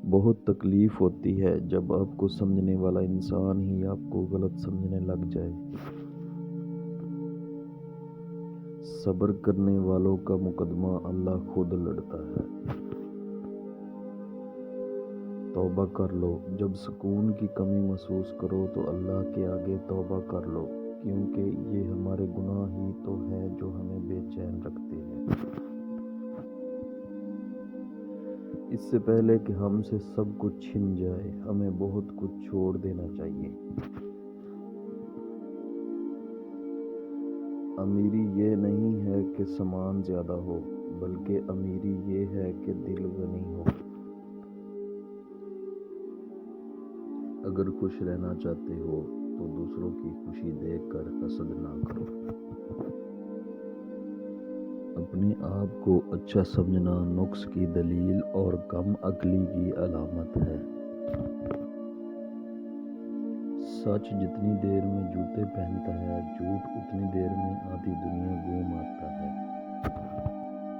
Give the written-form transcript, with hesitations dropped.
بہت تکلیف ہوتی ہے جب آپ کو سمجھنے والا انسان ہی آپ کو غلط سمجھنے لگ جائے۔ صبر کرنے والوں کا مقدمہ اللہ خود لڑتا ہے۔ توبہ کر لو، جب سکون کی کمی محسوس کرو تو اللہ کے آگے توبہ کر لو، کیونکہ یہ ہمارے گناہ ہی تو ہیں جو ہمیں بے چین رکھتے ہیں۔ اس سے پہلے کہ ہم سے سب کچھ چھن جائے، ہمیں بہت کچھ چھوڑ دینا چاہیے۔ امیری یہ نہیں ہے کہ سامان زیادہ ہو، بلکہ امیری یہ ہے کہ دل غنی ہو۔ اگر خوش رہنا چاہتے ہو تو دوسروں کی خوشی دیکھ کر حسد نہ کرو۔ اپنے آپ کو اچھا سمجھنا نقص کی دلیل اور کم عقلی کی علامت ہے۔ سچ جتنی دیر میں جوتے پہنتا ہے، جھوٹ اتنی دیر میں آدھی دنیا گھوم آتا ہے۔